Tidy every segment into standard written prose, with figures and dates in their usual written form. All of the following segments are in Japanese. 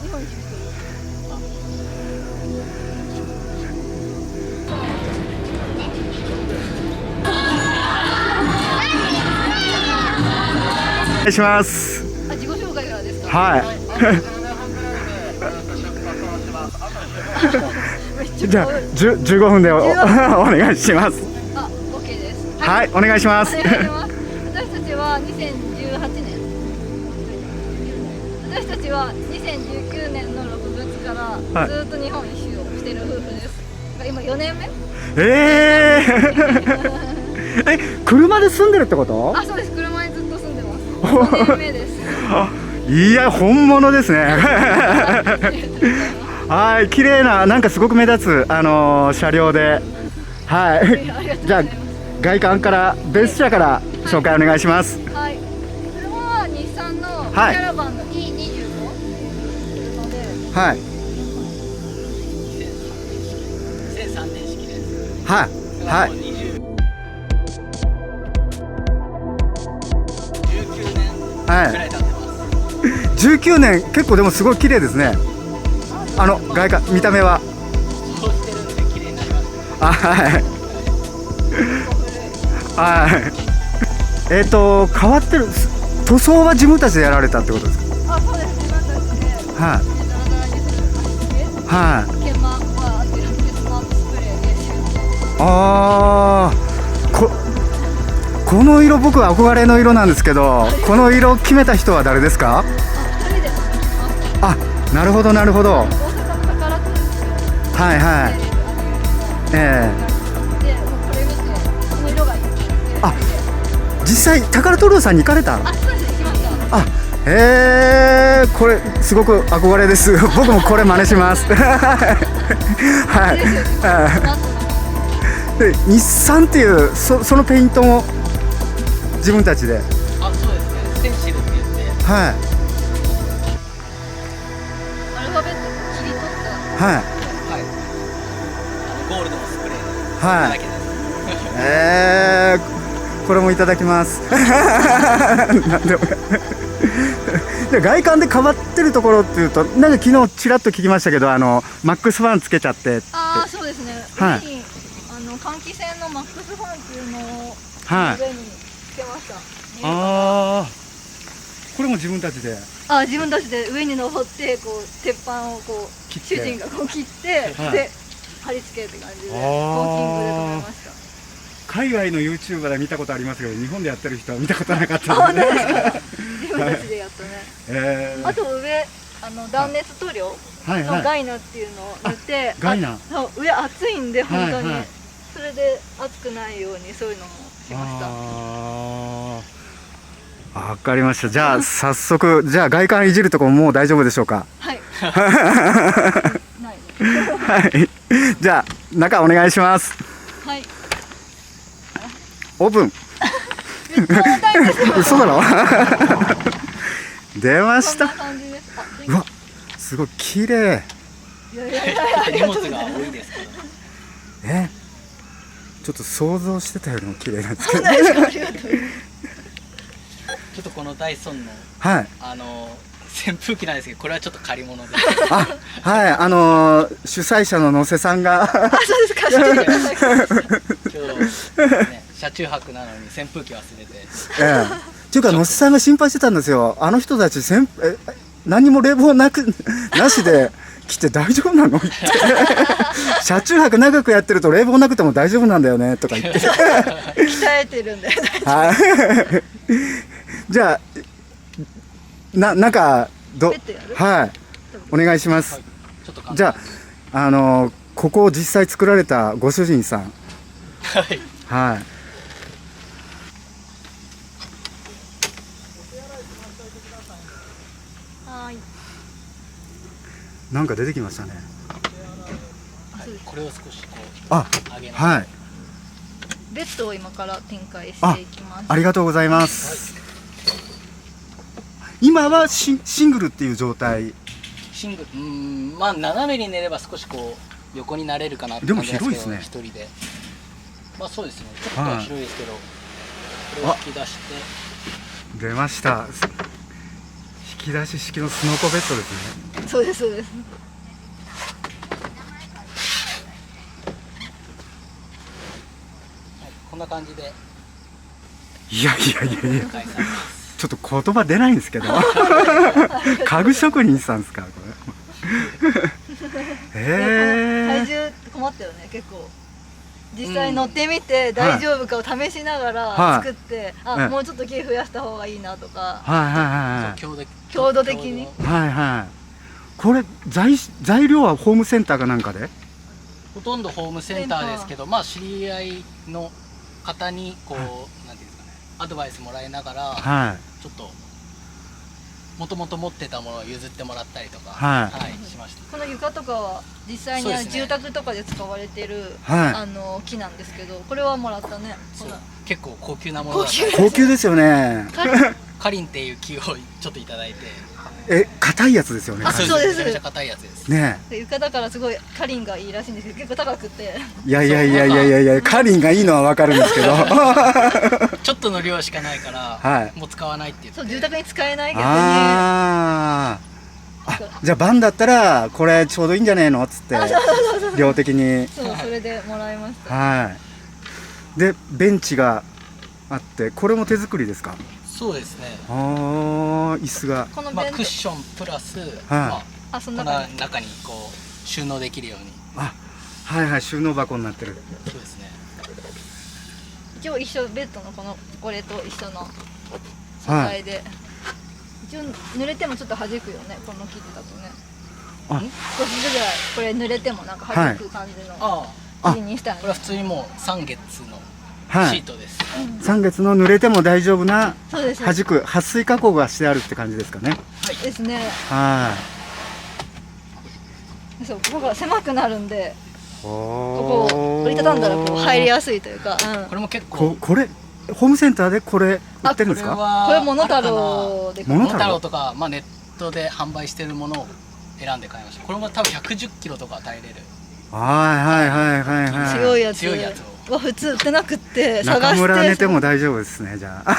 日本一びっくお願いします。り。自己紹介からですか。はい。じゃあ15分でお願いします。あ、OK です。はい、お願いします。お願いします。私たちは2018年。私たちは2019年の6月からずっと日本一周をしている夫婦です。今4年目？え、車で住んでるってこと？あ、そうです。車にずっと住んでます。4年目です。いや、本物ですね。はい、綺麗な、なんかすごく目立つ、車両で。はい。じゃあ、外観から、別車から紹介お願いします。はい。車は日産のキはいャラバンの E25 車で、はい。2003年式です。はい。はい。 19年くらい経ってます。19年、結構でもすごい綺麗ですね。外観、見た目は。そうしてるんで綺麗になりました。あ、はい。はい。変わってる、塗装は自分たちでやられたってことですか？あ、そうです。自分たちで、はい。ダラダラにする感じで、はい。研磨はってやってスマートスプレーでシュー。ああ、この色、僕は憧れの色なんですけど、この色決めた人は誰ですか？あ、2人で作りました。あ、なるほどなるほど。大阪の宝くじはいはい。えで、もうこれ見て、この色がいいって言って、あ、実際宝トルーさんに行かれた？あ、そうです。行きました。あ、これすごく憧れです。僕もこれ真似します。はい。で、日産っていうそのペイントも自分たちで。あ、そうですね。ステンシルって言って、はいアルファベットを切り取った。はいはい。ゴールドのスプレーだはい。らけです。これもいただきます。なんでも。で、外観で変わってるところっていうと、なんか昨日ちらっと聞きましたけど、マックスファンつけちゃってって。ああ、そうですね。はい上に換気扇のマックスファンっていうのをはい。上につけました。ああ、これも自分たちで。あ、自分たちで上に登ってこう鉄板をこう切って主人がこう切ってはいで貼り付けるって感じでウォあーーキングで止めました。海外の YouTuber で見たことありますけど、日本でやってる人は見たことなかっあ、た本ので。当ですか。自分たちでやったね。あと上断熱塗料のはいはい。ガイナっていうのを塗ってガイナ。そう上熱いんで本当に、はいはいそれで熱くないようにそういうのもしました。わかりました。じゃあ早速、じゃあ外観いじるとこももう大丈夫でしょうか？はいないね。はい。じゃあ中お願いします。はい。オープン。めっちゃ重たいですよ。嘘だろ？出ましこんなた。感じです。あ、うわ、すごい綺麗。いやいやいやあり荷がとう物がございます。多いですけど。ちょっと想像してたよりも綺麗なんですけど。ありがとうございます。ちょっとこのダイソンのはい。扇風機なんですけど、これはちょっと借り物で。あ、はい、主催者の野瀬さんが。あ、そうですか。してください。今日、ね、車中泊なのに扇風機忘れて。っていうか野瀬さんが心配してたんですよ。あの人たち何も冷房なしで来て大丈夫なのって。車中泊長くやってると冷房なくても大丈夫なんだよねとか言って。鍛えてるんで。はい。じゃあ中ペットやる？はい、お願いします。はい、ちょっと簡単じゃあここを実際作られたご主人さん。はい。はい。はい。なんか出てきましたね。これを少しこうあ、上げながら。はい。ベッドを今から展開していきます。ありがとうございます。今はシングルっていう状態。シングル、まあ斜めに寝れば少しこう横になれるかなって感じなんですけど、でも広いですね一人で。まあそうですね。ちょっとは広いですけど、これを引き出して、出ました。引き出し式のスノコベッドですね。そうですそうです。こんな感じでいやいやいやいや、解散です。ちょっと言葉出ないんですけど家具職人さんですかこれ体重困ったよね結構。実際乗ってみて大丈夫かを試しながら作って、もうちょっと木増やした方がいいなとか、強度的に。はいはい。これ材料はホームセンターかなんかで？ほとんどホームセンターですけど、まあ知り合いの方にこう、なんていうんですかね、アドバイスもらいながら、ちょっともともと持ってたものを譲ってもらったりとか、しました。この床とかは実際に住宅とかで使われてる、木なんですけど、これはもらったね。結構高級なものだった。高級ですよね。カリンっていう木をちょっといただいて。硬いやつですよね。そうです。めちゃめちゃ硬いやつです。ね。床だからすごいカリンがいいらしいんですけど、結構高くて。いやいやいやいやいやいや、カリンがいいのはわかるんですけど。ちょっとの量しかないから、もう使わないって言って。そう、住宅に使えないけどね。じゃあ晩だったらこれちょうどいいんじゃねえのっつって量的に。そう、それでもらいました。はい。でベンチがあって、これも手作りですか？そうですね。椅子がクッションプラス、その中にこう収納できるように。はいはい、収納箱になってる。そうですね。一応一緒、ベッドのこれと一緒の素材で、一応濡れてもちょっと弾くよね、この生地だとね。少しずつぐらいこれ濡れてもなんか弾く感じの生地にしたい。これは普通にもう3月のシートです。3月の濡れても大丈夫な弾く撥水加工がしてあるって感じですかね。はいですね。そう、ここが狭くなるんで、ここ折りたたんだらこう入りやすいというか。これも結構これホームセンターでこれ売ってるんですか？これモノタロウで。モノタロウとかネットで販売してるものを選んで買いました。これも多分110キロとか耐えれる。強いやつは普通売ってなくって探して。中村寝ても大丈夫ですね、じゃあ。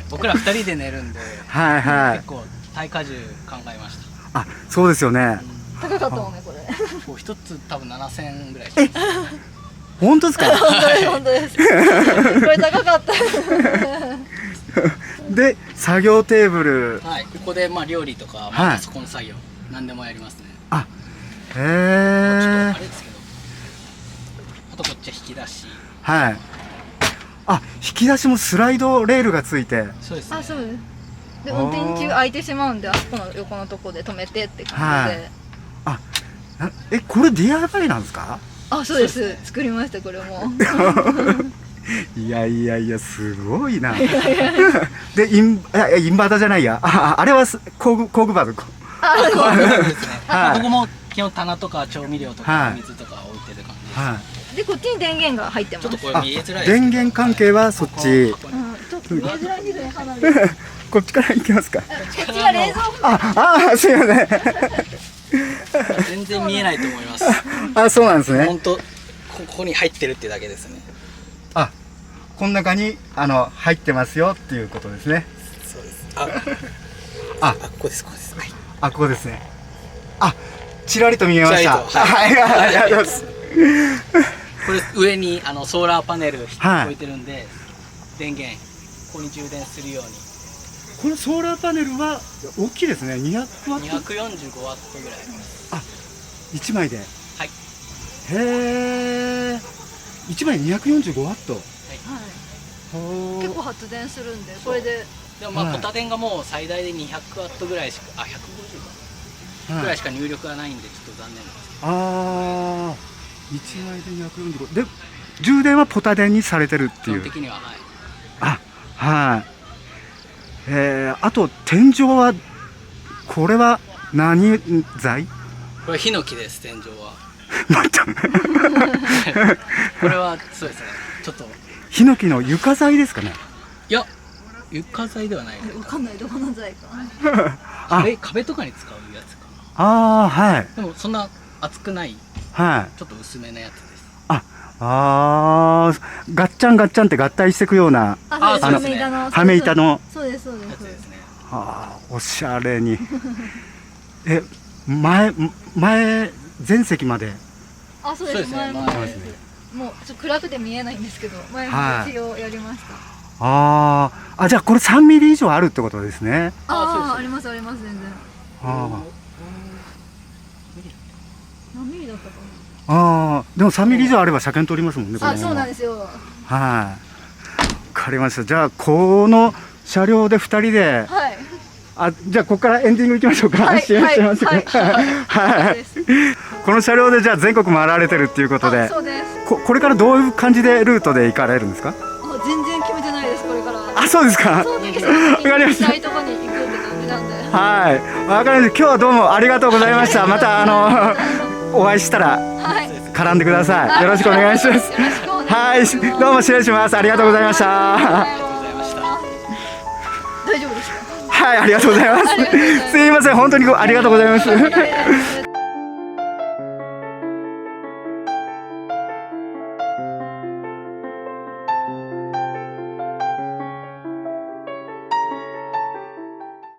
僕ら2人で寝るんで、結構耐荷重考えました。そうですよね。高かったもんね、これ。一つ多分7000円ぐらい。本当ですか？本当です。これ高かった。で、作業テーブル。ここで料理とかパソコン作業何でもやりますね。へえ。ちょっとあれですけど、あとこっちは引き出し。引き出しもスライドレールがついて。そうですね。そうです。で、運転中空いてしまうんで、あそこの横のとこで止めてって感じで。これ DIY なんですか？そうです。作りました、これも。いやいやいや、すごいな。で、インバータじゃないや。あれは工具箱。ここも基本棚とか調味料とか水とか置いてる感じです。で、こっちに電源が入ってます。ちょっとこれ見えづらい。電源関係はそっち。ちょっと見えづらいですね、花火。こっちから行きますか。こっちが冷蔵庫。すいません。全然見えないと思います。そうなんですね。本当ここに入ってるってだけですね。この中に入ってますよっていうことですね。そうです。ここです。ここですね。ちらりと見えました。ありがとうございます。これ上にソーラーパネル置いてるんで、電源ここに充電するように。このソーラーパネルは大きいですね。200ワット。245ワットぐらいあります。1枚で。はい。へえ。1枚245ワット。結構発電するんで、これで。でもポタ電がもう最大で200ワットぐらいしか、150かぐらいしか入力がないんで、ちょっと残念なんです。1枚で245。で、充電はポタ電にされてるっていう。基本的にはあと天井はこれは何材？これヒノキです。天井は。また。これはそうですね。ちょっとヒノキの床材ですかね？いや、床材ではない。わかんない、どこの材か。壁とかに使うやつかな。でもそんな厚くない。ちょっと薄めなやつです。ガッチャンガッチャンって合体していくようなはめ板の。そうです。おしゃれに。前席まで。あ、そうです。そうですね前も前です。もうちょっと暗くて見えないんですけど、前も一応やりました。じゃあこれ3ミリ以上あるってことですね。ありますあります、全然。あ何ミリだったかあ、でも3ミリ以上あれば車検取りますもんね。な。そうなんですよ。はい。わかりました。じゃあこの車両で2人で、はい。じゃあここからエンディングいきましょうか。はい試合してますか。はい。この車両でじゃあ全国回られてるっていうことで、そうです。これからどういう感じでルートで行かれるんですか？全然決めてないです、これから。そうですか。その時わかりました行きたいとこに行くって感じなんで。はい。わかりました。今日はどうもありがとうございました。またお会いしたら絡んでください。よろしくお願いします。よろしくお願いします。はい。どうも失礼します。ありがとうございました。ありがとうございました。大丈夫ですか？はい、ありがとうございます。すいません、本当にありがとうございます。